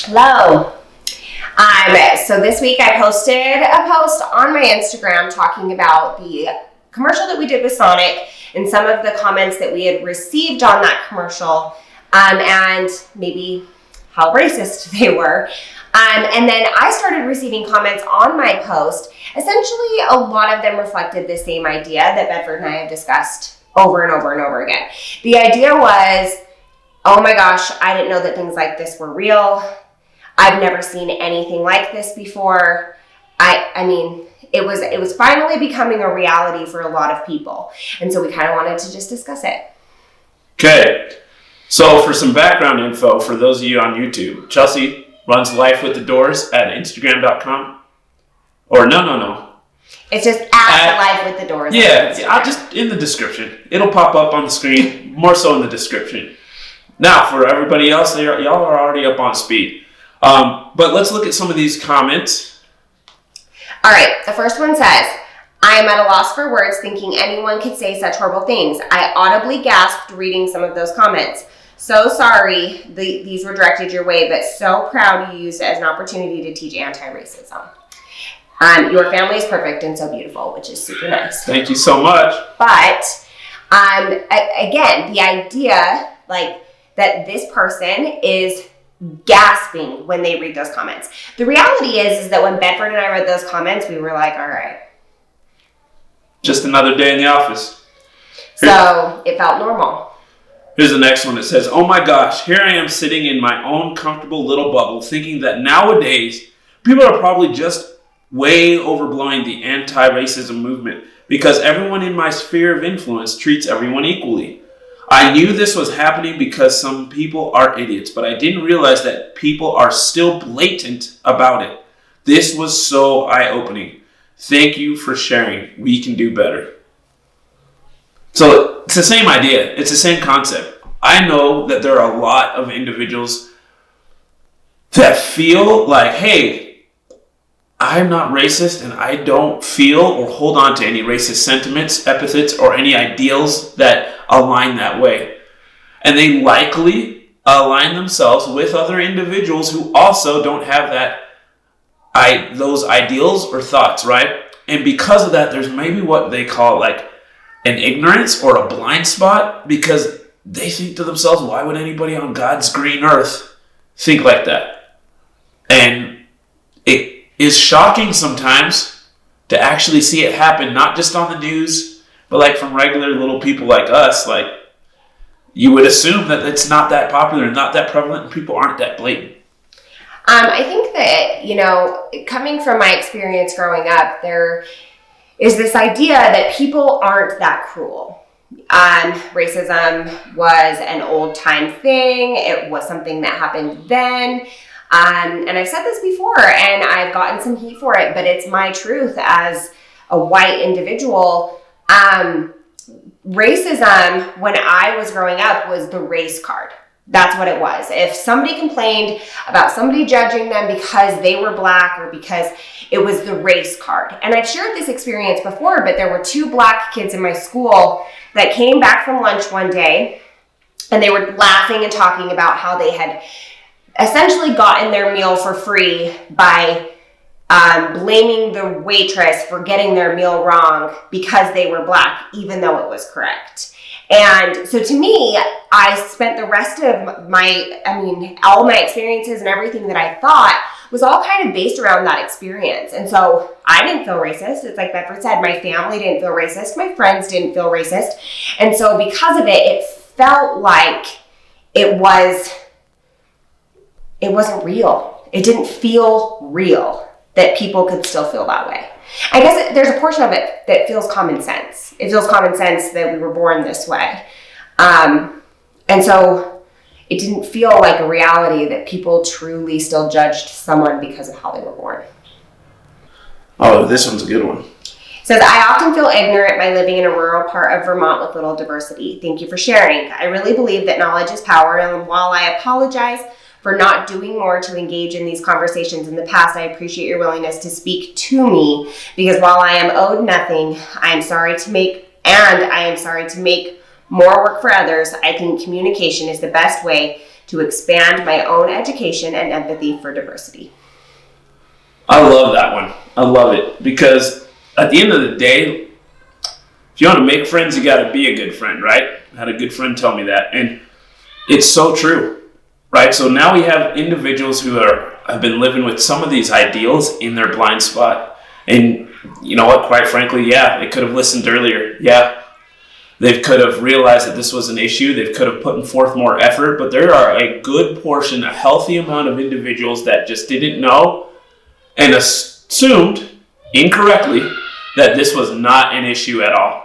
Hello. So this week I posted a post on my Instagram talking about the commercial that we did with Sonic and some of the comments that we had received on that commercial, and maybe how racist they were. And then I started receiving comments on my post. Essentially, a lot of them reflected the same idea that Bedford and I have discussed over and over and over again. The idea was, oh my gosh, I didn't know that things like this were real. I've never seen anything like this before. I mean, it was finally becoming a reality for a lot of people. And so we kind of wanted to just discuss it. Okay. So for some background info, for those of you on YouTube, Chelsie runs Life with the Doors at Instagram.com. Or no. It's just at Life with the Doors. Yeah, I'll just in the description. It'll pop up on the screen, more so in the description. Now, for everybody else, y'all are already up on speed. But let's look at some of these comments. All right, the first one says, I am at a loss for words thinking anyone could say such horrible things. I audibly gasped reading some of those comments. So sorry these were directed your way, but so proud you used it as an opportunity to teach anti-racism. Your family is perfect and so beautiful, which is super nice. Thank you so much. But again, the idea that this person is gasping when they read those comments. The reality is that when Bedford and I read those comments, we were like, all right. Just another day in the office. So it felt normal. Here's the next one. It says, oh my gosh, here I am sitting in my own comfortable little bubble thinking that nowadays people are probably just way overblowing the anti-racism movement because everyone in my sphere of influence treats everyone equally. I knew this was happening because some people are idiots, but I didn't realize that people are still blatant about it. This was so eye-opening. Thank you for sharing. We can do better. So it's the same idea. It's the same concept. I know that there are a lot of individuals that feel like, hey, I'm not racist and I don't feel or hold on to any racist sentiments, epithets, or any ideals that align that way. And they likely align themselves with other individuals who also don't have those ideals or thoughts, right? And because of that, there's maybe what they call like an ignorance or a blind spot because they think to themselves, why would anybody on God's green earth think like that? And it is shocking sometimes to actually see it happen, not just on the news, but like from regular little people like us. Like you would assume that it's not that popular and not that prevalent and people aren't that blatant. I think that, coming from my experience growing up, there is this idea that people aren't that cruel. Racism was an old time thing. It was something that happened then. And I've said this before and I've gotten some heat for it, but it's my truth as a white individual. Racism when I was growing up was the race card. That's what it was. If somebody complained about somebody judging them because they were black or because it was the race card. And I've shared this experience before, but there were 2 black kids in my school that came back from lunch one day and they were laughing and talking about how they had essentially gotten their meal for free by blaming the waitress for getting their meal wrong because they were black, even though it was correct. And so to me, I spent the rest of all my experiences and everything that I thought was all kind of based around that experience. And so I didn't feel racist. It's like Bedford said, my family didn't feel racist. My friends didn't feel racist. And so because of it, it felt like it wasn't real. It didn't feel real that people could still feel that way. I guess there's a portion of it that feels common sense. It feels common sense that we were born this way. And so it didn't feel like a reality that people truly still judged someone because of how they were born. Oh, this one's a good one. It says, I often feel ignorant by living in a rural part of Vermont with little diversity. Thank you for sharing. I really believe that knowledge is power, and while I apologize for not doing more to engage in these conversations in the past, I appreciate your willingness to speak to me, because while I am owed nothing, I am sorry to make more work for others. I think communication is the best way to expand my own education and empathy for diversity. I love that one. I love it because at the end of the day, if you want to make friends, you got to be a good friend, right? I had a good friend tell me that, and it's so true, right? So now we have individuals who have been living with some of these ideals in their blind spot, and you know what? Quite frankly, yeah, they could have listened earlier. Yeah, they could have realized that this was an issue. They could have put forth more effort, but there are a good portion, a healthy amount of individuals that just didn't know and assumed incorrectly that this was not an issue at all.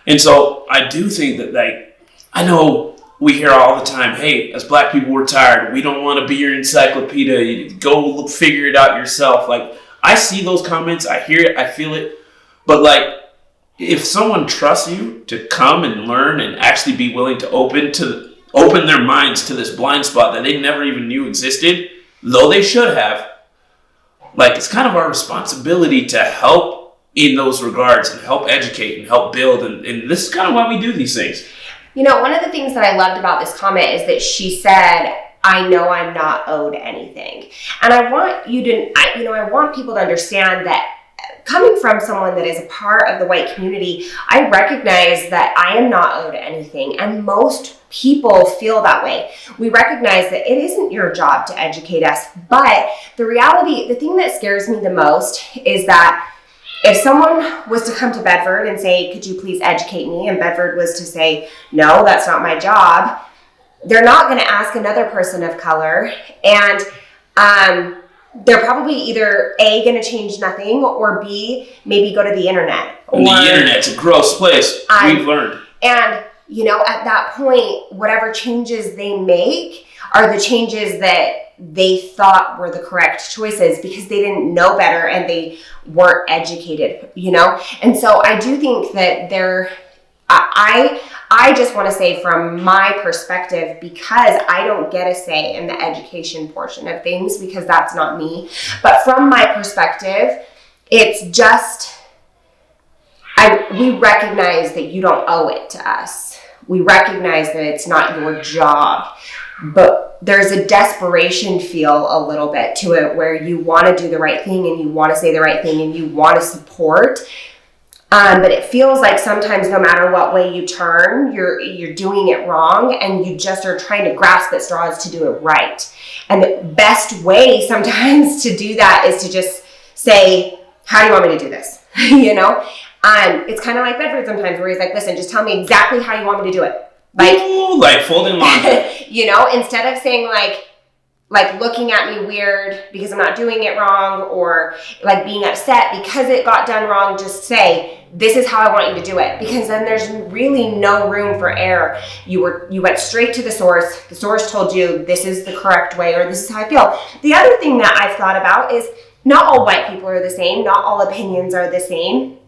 And so I do think that, like, I know we hear all the time, hey, as black people, we're tired. We don't want to be your encyclopedia. You go figure it out yourself. Like, I see those comments. I hear it. I feel it. But, like, if someone trusts you to come and learn and actually be willing to open their minds to this blind spot that they never even knew existed, though they should have, like, it's kind of our responsibility to help in those regards and help educate and help build. And this is kind of why we do these things. You know, one of the things that I loved about this comment is that she said, I know I'm not owed anything. And I want you to, I want people to understand that coming from someone that is a part of the white community, I recognize that I am not owed anything. And most people feel that way. We recognize that it isn't your job to educate us. But the reality, the thing that scares me the most is that if someone was to come to Bedford and say, could you please educate me? And Bedford was to say, no, that's not my job. They're not going to ask another person of color. And they're probably either A, going to change nothing, or B, maybe go to the internet. And the internet's a gross place. We've learned. And, at that point, whatever changes they make are the changes that they thought were the correct choices because they didn't know better and they weren't educated, And so I do think that I just want to say from my perspective, because I don't get a say in the education portion of things because that's not me. But from my perspective, it's just, we recognize that you don't owe it to us. We recognize that it's not your job. But there's a desperation feel a little bit to it where you want to do the right thing and you want to say the right thing and you want to support. But it feels like sometimes no matter what way you turn, you're doing it wrong and you just are trying to grasp at straws to do it right. And the best way sometimes to do that is to just say, how do you want me to do this? It's kind of like Bedford sometimes where he's like, listen, just tell me exactly how you want me to do it. Like folding laundry. Instead of saying like looking at me weird because I'm not doing it wrong, or like being upset because it got done wrong, just say, this is how I want you to do it. Because then there's really no room for error. You went straight to the source. The source told you this is the correct way, or this is how I feel. The other thing that I've thought about is not all white people are the same. Not all opinions are the same.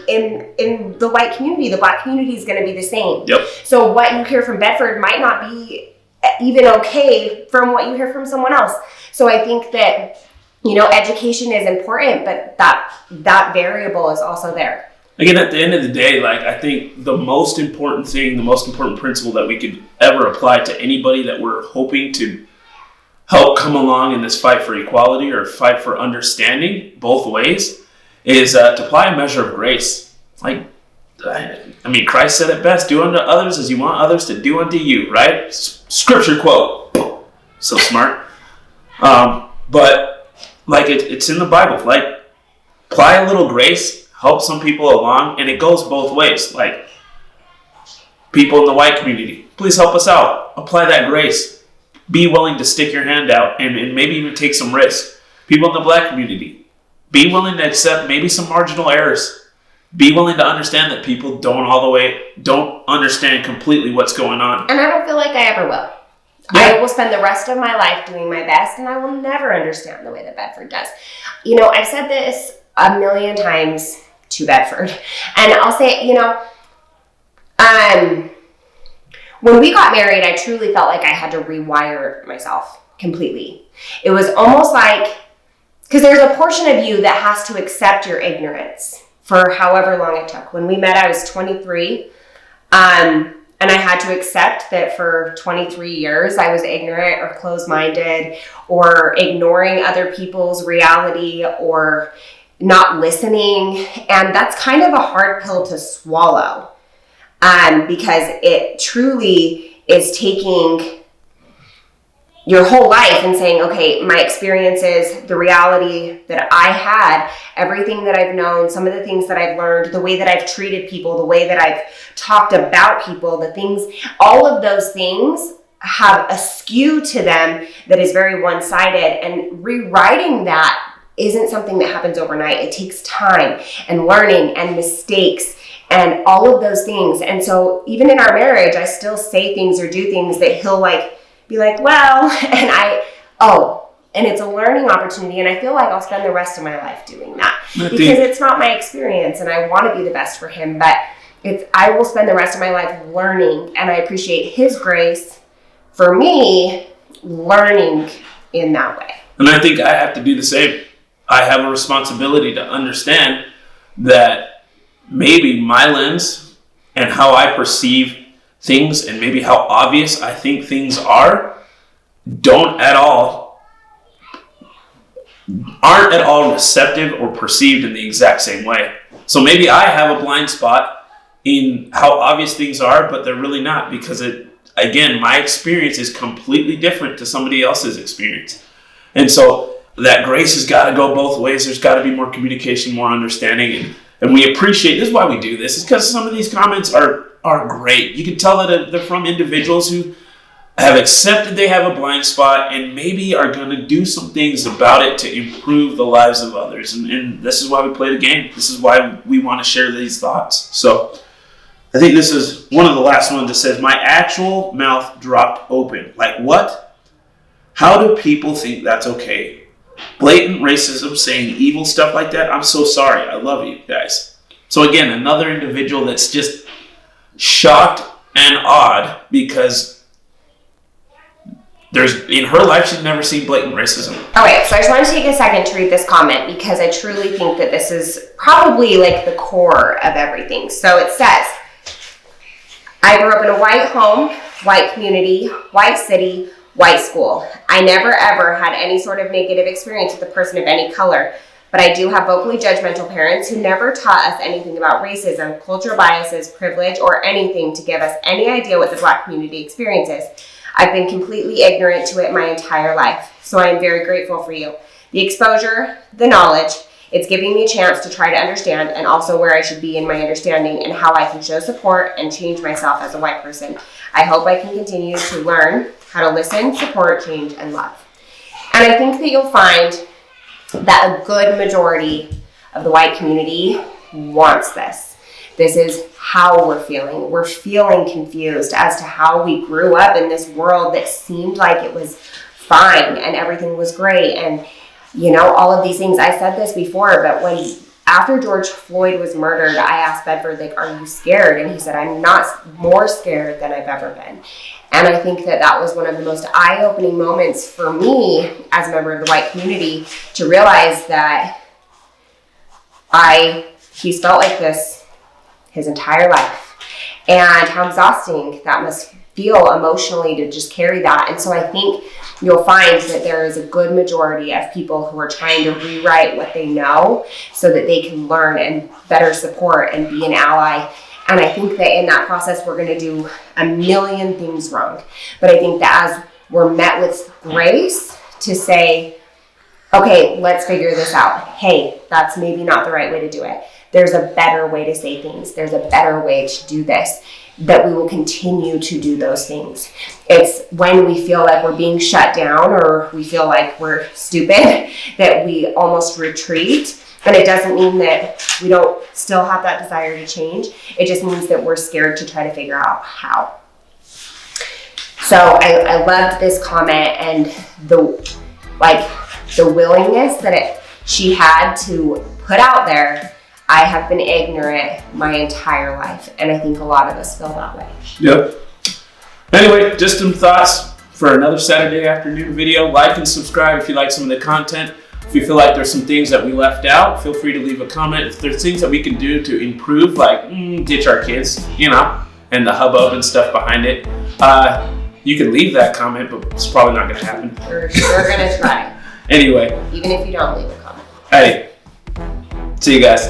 In the white community, the black community is going to be the same. Yep. So what you hear from Bedford might not be even okay from what you hear from someone else. So I think that, education is important, but that variable is also there. Again, at the end of the day, I think the most important thing, the most important principle that we could ever apply to anybody that we're hoping to help come along in this fight for equality or fight for understanding both ways is to apply a measure of grace. Christ said it best, do unto others as you want others to do unto you, right? Scripture quote. So smart. But it's in the Bible. Apply a little grace, help some people along, and it goes both ways. People in the white community, please help us out. Apply that grace. Be willing to stick your hand out and maybe even take some risks. People in the black community, be willing to accept maybe some marginal errors. Be willing to understand that people don't understand completely what's going on. And I don't feel like I ever will. Yeah. I will spend the rest of my life doing my best, and I will never understand the way that Bedford does. I've said this a million times to Bedford, and I'll say, when we got married, I truly felt like I had to rewire myself completely. It was almost like, because there's a portion of you that has to accept your ignorance for however long it took. When we met, I was 23. And I had to accept that for 23 years, I was ignorant or closed-minded or ignoring other people's reality or not listening. And that's kind of a hard pill to swallow, because it truly is taking your whole life and saying, okay, my experiences, the reality that I had, everything that I've known, some of the things that I've learned, the way that I've treated people, the way that I've talked about people, the things, all of those things have a skew to them that is very one-sided, and rewriting that isn't something that happens overnight. It takes time and learning and mistakes and all of those things. And so even in our marriage, I still say things or do things that he'll be like, well, and it's a learning opportunity. And I feel like I'll spend the rest of my life doing that because it's not my experience and I want to be the best for him, but I will spend the rest of my life learning, and I appreciate his grace for me learning in that way. And I think I have to do the same. I have a responsibility to understand that maybe my lens and how I perceive things and maybe how obvious I think things aren't at all receptive or perceived in the exact same way. So maybe I have a blind spot in how obvious things are, but they're really not, because my experience is completely different to somebody else's experience. And so that grace has got to go both ways. There's got to be more communication, more understanding, and we appreciate, this is why we do this, is because some of these comments are great. You can tell that they're from individuals who have accepted they have a blind spot and maybe are going to do some things about it to improve the lives of others. And this is why we play the game. This is why we want to share these thoughts. So I think this is one of the last ones that says, my actual mouth dropped open. Like what? How do people think that's okay? Blatant racism, saying evil stuff like that. I'm so sorry. I love you guys. So again, another individual that's just shocked and awed because in her life she's never seen blatant racism. Okay, so I just want to take a second to read this comment because I truly think that this is probably the core of everything. So it says, I grew up in a white home, white community, white city, white school. I never ever had any sort of negative experience with a person of any color, but I do have vocally judgmental parents who never taught us anything about racism, cultural biases, privilege, or anything to give us any idea what the Black community experiences. I've been completely ignorant to it my entire life, so I am very grateful for you. The exposure, the knowledge, it's giving me a chance to try to understand, and also where I should be in my understanding and how I can show support and change myself as a white person. I hope I can continue to learn how to listen, support, change, and love. And I think that you'll find that a good majority of the white community wants this. This is how we're feeling. We're feeling confused as to how we grew up in this world that seemed like it was fine and everything was great. And, all of these things. I said this before, but after George Floyd was murdered, I asked Bedford, are you scared? And he said, I'm not more scared than I've ever been. And I think that was one of the most eye-opening moments for me as a member of the white community to realize that he's felt like this his entire life, and how exhausting that must feel emotionally to just carry that. And so I think you'll find that there is a good majority of people who are trying to rewrite what they know so that they can learn and better support and be an ally. And I think that in that process, we're going to do a million things wrong. But I think that as we're met with grace to say, okay, let's figure this out. Hey, that's maybe not the right way to do it. There's a better way to say things. There's a better way to do this, that we will continue to do those things. It's when we feel like we're being shut down or we feel like we're stupid that we almost retreat. And it doesn't mean that we don't still have that desire to change. It just means that we're scared to try to figure out how. So I loved this comment and the willingness that she had to put out there. I have been ignorant my entire life, and I think a lot of us feel that way. Yep. Anyway, just some thoughts for another Saturday afternoon video. Like and subscribe if you like some of the content. If you feel like there's some things that we left out, feel free to leave a comment. If there's things that we can do to improve, like ditch our kids, and the hubbub and stuff behind it. You can leave that comment, but it's probably not going to happen. We're going to try. Anyway. Even if you don't leave a comment. Hey, see you guys.